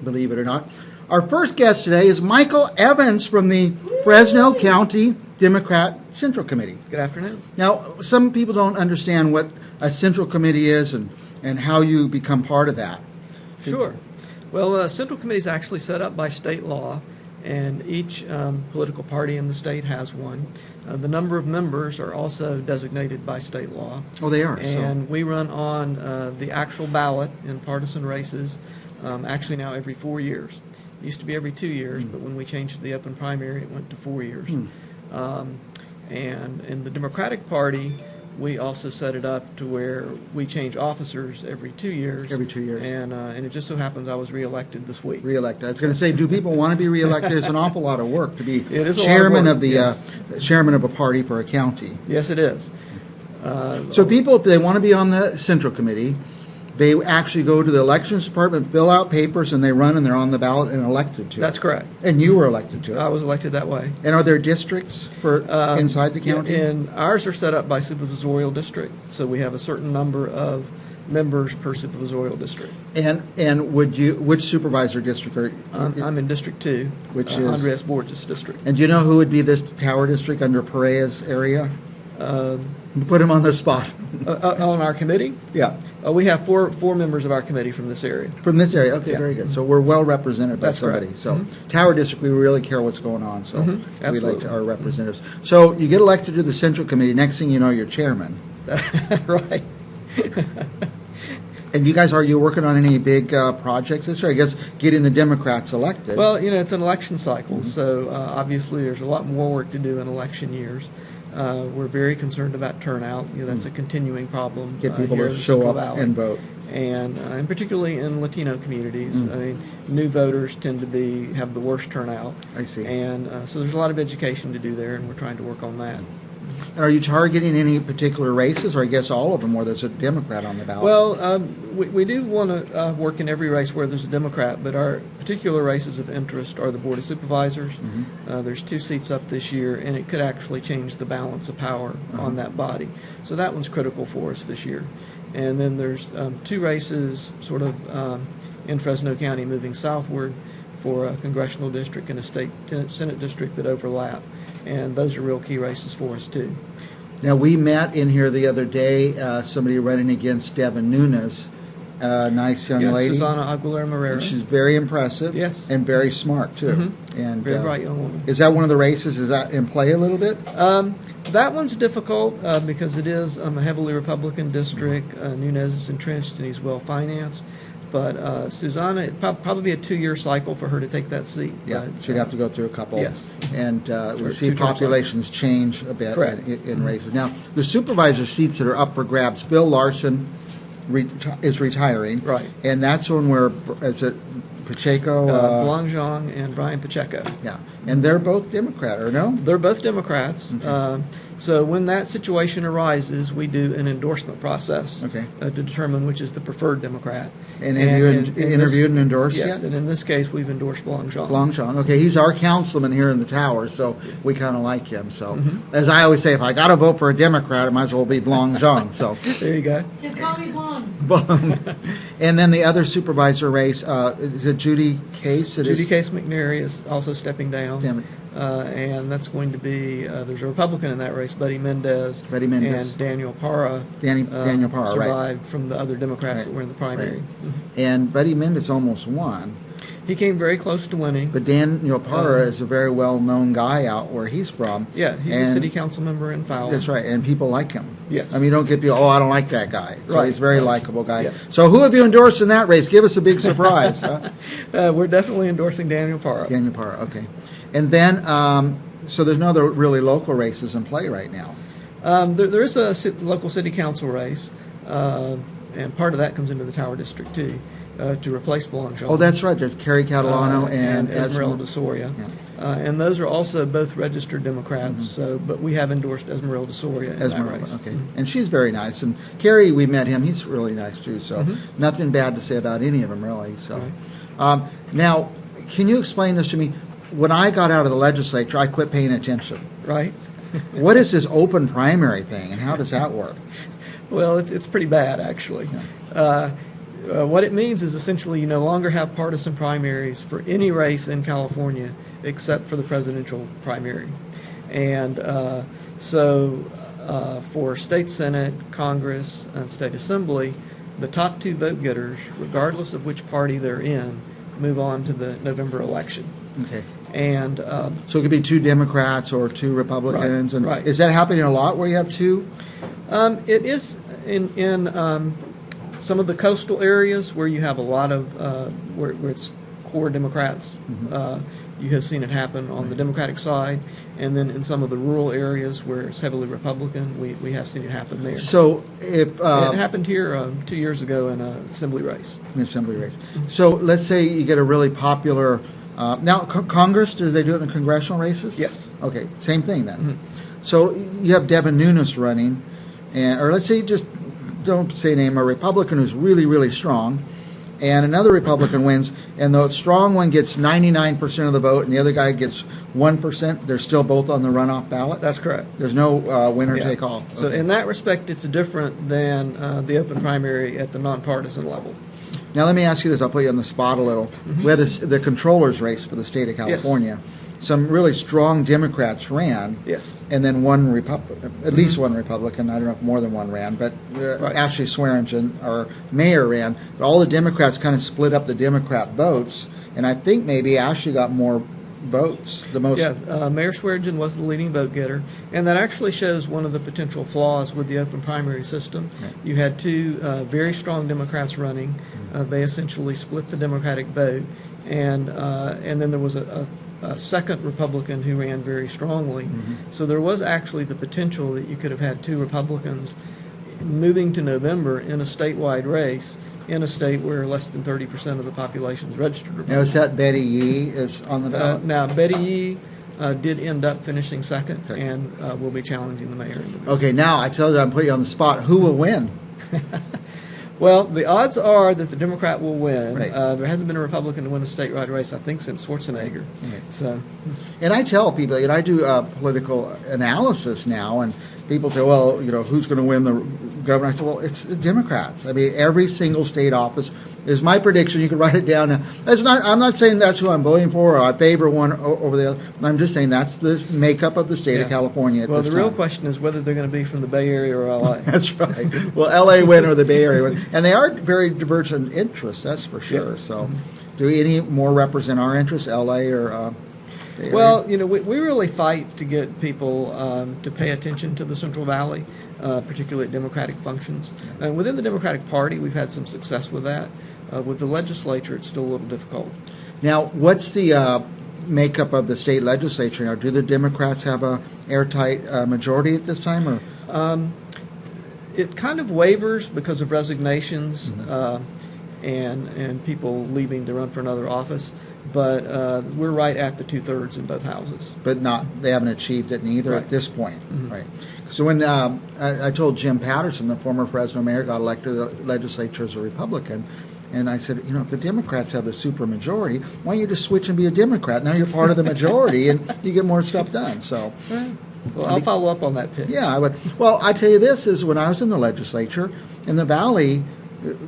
believe it or not. Our first guest today is Michael Evans from the Fresno County Democrat Central Committee. Good afternoon. Now, some people don't understand what a Central Committee is and how you become part of that. Sure. Well, a Central Committee is actually set up by state law, and each political party in the state has one. The number of members are also designated by state law. Oh, they are? And we run on the actual ballot in partisan races, actually now every 4 years. It used to be every 2 years, but when we changed to the open primary, it went to 4 years. And in the Democratic Party, we also set it up to where we change officers every 2 years. Every 2 years. And it just so happens I was reelected this week. Reelected. I was going to say, do people want to be reelected? It's an awful lot of work to be chairman of the chairman of a party for a county. Yes, it is. So people, if they want to be on the Central Committee, they actually go to the elections department, fill out papers, and they run, and they're on the ballot and elected to it. That's correct. And you were elected to it. I was elected that way. And are there districts for inside the county? And ours are set up by supervisorial district, so we have a certain number of members per supervisorial district. And which supervisor district are you? I'm in District 2, which is Andres Borges District. And do you know who would be this Tower District under Perea's area? Put him on the spot. On our committee? Yeah. We have four members of our committee from this area. From this area, okay, Yeah. Very good. So we're well represented by That's somebody. correct. So Tower District, we really care what's going on. So we Absolutely. like our representatives. So you get elected to the Central Committee. Next thing you know, you're chairman. Right. And you guys, are you working on any big projects this year? I guess getting the Democrats elected. Well, it's an election cycle, so obviously there's a lot more work to do in election years. We're very concerned about turnout. That's a continuing problem. Get people here to in the show Central up Valley. and vote. And particularly in Latino communities. I mean, new voters tend to have the worst turnout. I see. And so there's a lot of education to do there, and we're trying to work on that. And are you targeting any particular races, or I guess all of them where there's a Democrat on the ballot? Well, we do want to work in every race where there's a Democrat, but our particular races of interest are the Board of Supervisors. There's 2 seats up this year, and it could actually change the balance of power on that body. So that one's critical for us this year. And then there's 2 races sort of in Fresno County moving southward for a congressional district and a state Senate district that overlap. And those are real key races for us, too. Now, we met in here the other day, somebody running against Devin Nunes, a nice young lady. Susana Aguilera-Morera. She's very impressive. Yes. And very smart, too. And Very bright young woman. Is that one of the races? Is that in play a little bit? That one's difficult because it is a heavily Republican district. Nunes is entrenched and he's well financed. But Susana, it'd probably be a 2-year cycle for her to take that seat. Yeah, but, she'd have to go through a couple. Yes. And we see 2 term populations change a bit Correct. in races. Now, the supervisor seats that are up for grabs, Bill Larson is retiring. Right. And that's one where, is it Pacheco? Blangzhong and Brian Pacheco. Yeah. And they're both Democrat, or no? They're both Democrats. So when that situation arises, we do an endorsement process to determine which is the preferred Democrat. And have you interviewed and endorsed yes, yet? and in this case, we've endorsed Blangzhong. Blangzhong. Okay, he's our councilman here in the tower, so we kind of like him. So, as I always say, if I got to vote for a Democrat, it might as well be Blangzhong. So there you go. Just call me blonde. And then the other supervisor race, is it Judy Case? Judy Case McNary is also stepping down. Damn it. And that's going to be, there's a Republican in that race, Buddy Mendez. And Daniel Parra. Daniel Parra, survived from the other Democrats that were in the primary. Right. And Buddy Mendez almost won. He came very close to winning. But Daniel Parra is a very well-known guy out where he's from. Yeah, he's a city council member in Fowler. That's right, and people like him. Yes. I mean, you don't get people, I don't like that guy. So he's a very likable guy. Yeah. So who have you endorsed in that race? Give us a big surprise. We're definitely endorsing Daniel Parra. Daniel Parra, okay. And then, so there's no other really local races in play right now. There is a local city council race, and part of that comes into the Tower District, too. To replace Blangzhong. Oh, that's right. There's Kerry Catalano and Esmeralda Soria. Yeah. And those are also both registered Democrats, so, but we have endorsed Esmeralda Soria in that race. Okay. And she's very nice. And Kerry, we met him. He's really nice, too. So nothing bad to say about any of them, really. So now, can you explain this to me? When I got out of the legislature, I quit paying attention. Right. What is this open primary thing, and how does that work? Well, it's pretty bad, actually. What it means is essentially you no longer have partisan primaries for any race in California except for the presidential primary. And for state Senate, Congress, and state assembly, the top 2 vote getters, regardless of which party they're in, move on to the November election. Okay. And so it could be 2 Democrats or 2 Republicans. Right, and right. Is that happening a lot where you have 2? It is in some of the coastal areas where you have a lot of where it's core Democrats. You have seen it happen on the Democratic side, and then in some of the rural areas where it's heavily Republican, we have seen it happen there. So if it happened here 2 years ago in an assembly race. An assembly race. So let's say you get a really popular. Now, Congress, do they do it in the congressional races? Yes. Okay, same thing then. So you have Devin Nunes running, or let's say just don't say name, a Republican who's really, really strong, and another Republican wins, and the strong one gets 99% of the vote, and the other guy gets 1%. They're still both on the runoff ballot? That's correct. There's no winner take all. So in that respect, it's different than the open primary at the nonpartisan level. Now let me ask you this. I'll put you on the spot a little. We had the controller's race for the state of California. Yes. Some really strong Democrats ran. Yes. And then one at least one Republican, I don't know if more than one ran, but right. Ashley Swearingen, our mayor, ran. But all the Democrats kind of split up the Democrat votes, and I think maybe Ashley got more votes, the most. Yeah, Mayor Swearingen was the leading vote getter, and that actually shows one of the potential flaws with the open primary system. Right. You had 2 very strong Democrats running. They essentially split the Democratic vote, and then there was a second Republican who ran very strongly. So there was actually the potential that you could have had 2 Republicans moving to November in a statewide race in a state where less than 30% of the population is registered Republican. Now, is that Betty Yee is on the ballot? Now, Betty Yee did end up finishing second, and will be challenging the mayor. Okay, now I tell you, I'm putting you on the spot. Who will win? Well, the odds are that the Democrat will win. Right. There hasn't been a Republican to win a statewide race, I think, since Schwarzenegger. Right. So, and I tell people, and I do political analysis now, and people say, well, who's going to win the governor? I said, well, it's the Democrats. I mean, every single state office is my prediction. You can write it down. I'm not saying that's who I'm voting for, or I favor one over the other. I'm just saying that's the makeup of the state of California at well, this the time. real question is whether they're going to be from the Bay Area or L.A. That's right. Well, L.A. win or the Bay Area win. And they are very diverse in interests, that's for sure. Yes. So do any more represent our interests, L.A. or Well, we really fight to get people to pay attention to the Central Valley, particularly at Democratic functions. And within the Democratic Party, we've had some success with that. With the legislature, it's still a little difficult. Now, what's the makeup of the state legislature? Now, do the Democrats have a airtight majority at this time, or? It kind of wavers because of resignations and people leaving to run for another office. But we're right at the 2/3 in both houses. But they haven't achieved it in either right. at this point. Right. So when I told Jim Patterson, the former Fresno mayor, got elected to the legislature as a Republican, and I said, if the Democrats have the supermajority, why don't you just switch and be a Democrat? Now you're part of the majority, and you get more stuff done. So. Well, I'll follow up on that pitch. Yeah, I would. Well, I tell you this, is when I was in the legislature, in the Valley,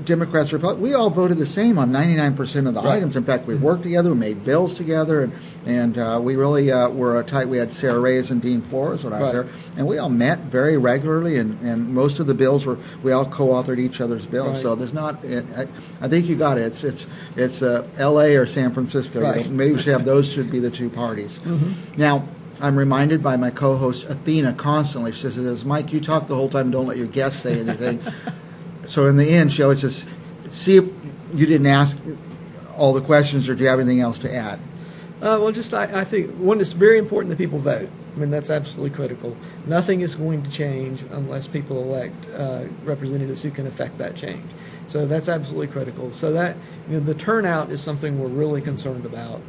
Democrats, Republicans, we all voted the same on 99% of the items. In fact, we worked together, we made bills together, and we really were tight. We had Sarah Reyes and Dean Flores when I was there, and we all met very regularly, and most of the bills we all co-authored each other's bills. Right. So there's not, I think you got it. It's L.A. or San Francisco. Right. Maybe we should be the 2 parties. Now, I'm reminded by my co-host Athena constantly. She says, Mike, you talk the whole time, don't let your guests say anything. So in the end, she always says, see if you didn't ask all the questions, or do you have anything else to add? Well, I think, one, it's very important that people vote. I mean, that's absolutely critical. Nothing is going to change unless people elect representatives who can affect that change. So that's absolutely critical. So that, the turnout is something we're really concerned about.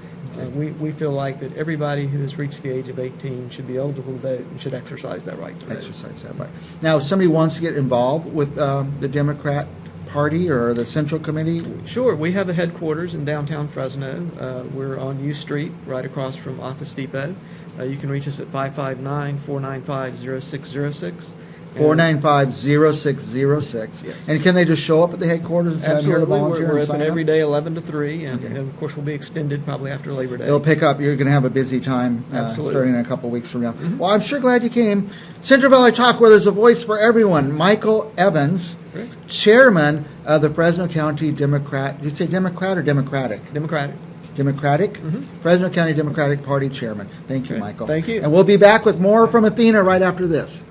We feel like that everybody who has reached the age of 18 should be eligible to vote and should exercise that right to vote. Exercise that right. Now, if somebody wants to get involved with the Democrat Party or the Central Committee? Sure. We have a headquarters in downtown Fresno. We're on U Street, right across from Office Depot. You can reach us at 559-495-0606. 495-0606. Yes. And can they just show up at the headquarters and say, I'm here to Absolutely. volunteer We're and open sign every up? day, 11 to 3, and, Okay. and of course we'll be extended probably after Labor Day. It'll pick up. You're going to have a busy time Absolutely. starting in a couple weeks from now. Well, I'm sure glad you came. Central Valley Talk, where there's a voice for everyone. Michael Evans, Great. chairman of the Fresno County Democrat. Did you say Democrat or Democratic? Democratic. Democratic? Fresno County Democratic Party chairman. Thank you, Okay. Michael. Thank you. And we'll be back with more from Athena right after this.